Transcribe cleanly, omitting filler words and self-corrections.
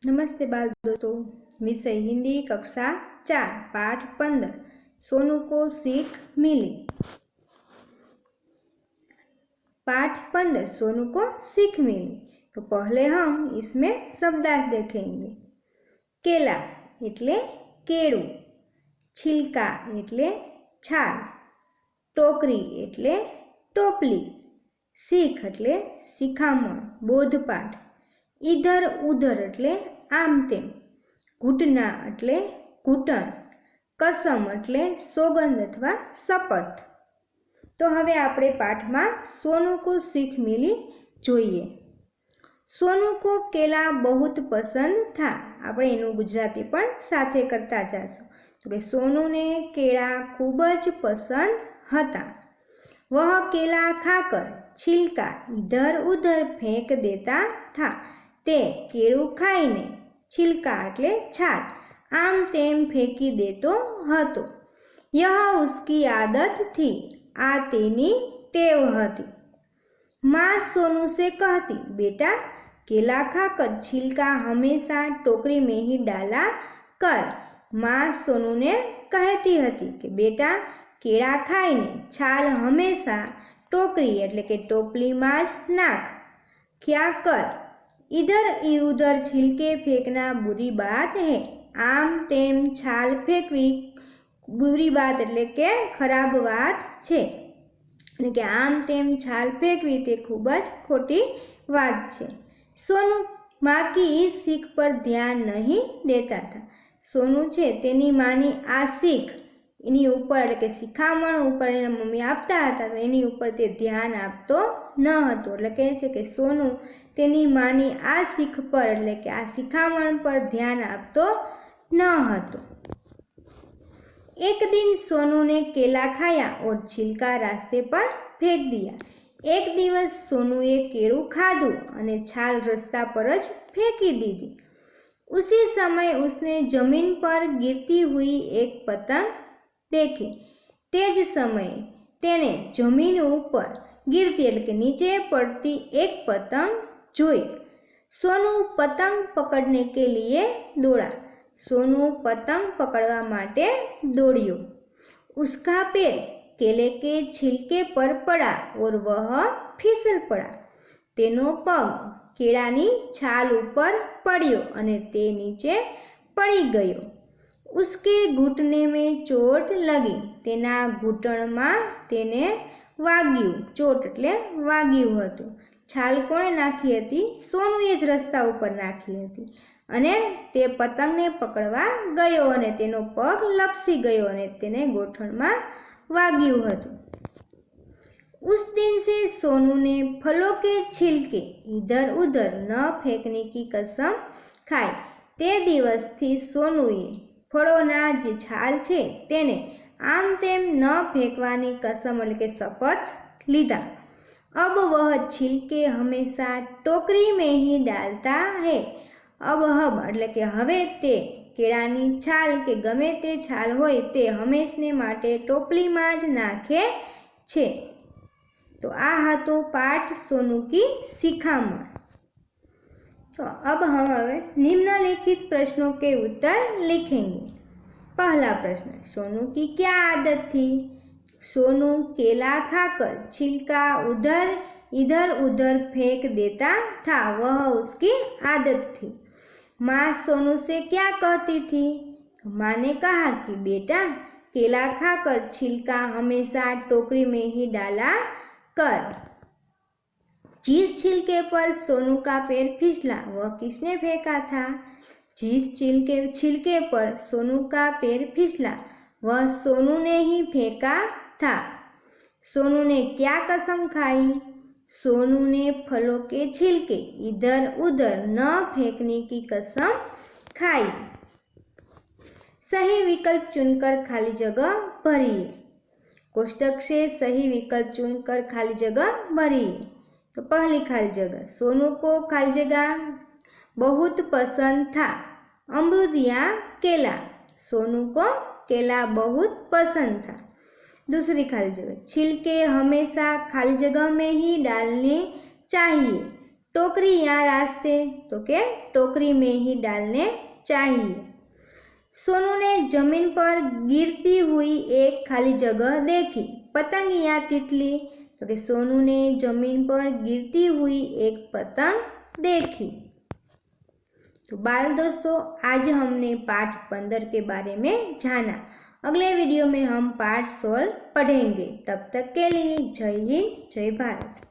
नमस्ते बाल दोस्तों। विषय हिंदी कक्षा 4 पाठ 15 सोनू को सीख मिली। पाठ 15 सोनू को सीख मिली। तो पहले हम इसमें शब्दार्थ देखेंगे। केला एटले केळू, छिलका एटले छाल, टोकरी एटले टोपली, सीख एटले शिखामण बोधपाठ, इधर उधर एटले आम तेम, घूंटना एटले घूंटण, कसम एटले सोगंद अथवा शपथ। तो हवे आपणे पाठमां सोनू को सीख मिली जोईए। सोनू को केला बहुत पसंद था। आपणे एनुं गुजराती पण साथे करता जाशुं। तो के सोनू ने केला खूब ज पसंद हता। वह केला खाकर छिलका इधर उधर फेंक देता था। ते केळू खाईने छिलका एटले छाल आम तेम फेंकी देतो हतो। यह उसकी आदत थी। आ तेनी टेव हती। माँ सोनू से कहती, बेटा केला खाकर छिलका हमेशा टोकरी में ही डाला कर। माँ सोनू ने कहती हती कि बेटा केळा खाईने छाल हमेशा टोकरी एटले के टोपली में ज नाख्या कर। इधर उधर छिलके फेंकना बुरी बात है। आम तेम छाल फेंकवी बुरी बात एटले के खराब बात छे। એટલે કે આમ તેમ છાલ ફેંકવી તે ખૂબ જ ખોટી વાત છે। સોનુ माँ की इस सीख पर ध्यान नहीं देता था। सोनू छे तेनी मानी आ सीख एनी उपर એટલે કે શિખામણ ઉપર એના મમ્મી આપતા હતા તો એની ઉપર તે ધ્યાન આપતો ન હતો। એટલે કહે છે કે સોનુ તેની માની આ सीख पर એટલે કે આ શિખામણ पर ध्यान આપતો ન હતો। एक दिन सोनू ने केला खाया और छिलका रास्ते पर फेंक दिया। एक दिवस सोनूए केळू खाधु अने छाल रस्ता पर ज फेंकी दीधी। उसी समय उसने जमीन पर गिरती हुई एक पतंग देखी। ते ज समय तेने जमीन ऊपर गिरती एटले के नीचे पड़ती एक पतंग जोई। सोनू पतंग पकड़ने के लिए दौड़ा। सोनू पतंग पकड़वा माटे दौड़ियो। उसका पैर केले के छिलके पर पड़ा और वह फिसल पड़ा। तेनो पग केळानी छाल ऊपर पड़्यो अने ते नीचे पड़ी गयो। उसके घूंटने में चोट लगी। तेना घूंटणमां तेने वाग्यु। चोट एटले वाग्यु हतुं। छाल कोणे नाखी हती? सोनूए ज रस्ता उपर नाखी हती अने ते पतंगने पकड़वा गयो अने तेनो पग लपसी गयो अने तेने गोठणमां वाग्यु हतुं। उस दिन से सोनू ने फलों के छिलके इधर उधर न फेंकने की कसम खाई। ते दिवसथी सोनूए फळोना जे छाल छे तेने आम तेम न फेंकवानी कसम એટલે કે શપથ લીધા। अब वह छिलके हमेशा टोकरी में ही डालता है। अब એટલે કે હવે તે કેળાની છાલ કે ગમે તે છાલ હોય તે હંમેશને માટે ટોપલીમાં જ નાખે છે। तो आ હતો पाठ सोनू की शिखामण। तो अब हम निम्नलिखित प्रश्नों के उत्तर लिखेंगे। पहला प्रश्न, सोनू की क्या आदत थी? सोनू केला खाकर छिलका इधर उधर फेंक देता था। वह उसकी आदत थी। माँ सोनू से क्या कहती थी? माँ ने कहा कि बेटा केला खाकर छिलका हमेशा टोकरी में ही डाला कर। जिस छिलके पर सोनू का पैर फिसला वह किसने फेंका था? जिस छिलके पर सोनू का पैर फिसला वह सोनू ने ही फेंका था। सोनू ने क्या कसम खाई? सोनू ने फलों के छिलके इधर उधर न फेंकने की कसम खाई। सही विकल्प चुनकर खाली जगह भरिए। कोष्टक से सही विकल्प चुनकर खाली जगह भरिए। तो पहली खाली जगह, सोनू को खाली जगह बहुत पसंद था अमरूद या केला। सोनू को केला बहुत पसंद था। दूसरी खाली जगह, छिलके हमेशा खाली जगह में ही डालने चाहिए। टोकरी यहाँ रास्ते, तो के टोकरी में ही डालने चाहिए। सोनू ने जमीन पर गिरती हुई एक खाली जगह देखी। पतंग या तितली, तो कि सोनू ने जमीन पर गिरती हुई एक पतंग देखी। तो बाल दोस्तों, आज हमने पाठ 15 के बारे में जाना। अगले वीडियो में हम पाठ 16 पढ़ेंगे। तब तक के लिए जय हिंद, जय भारत।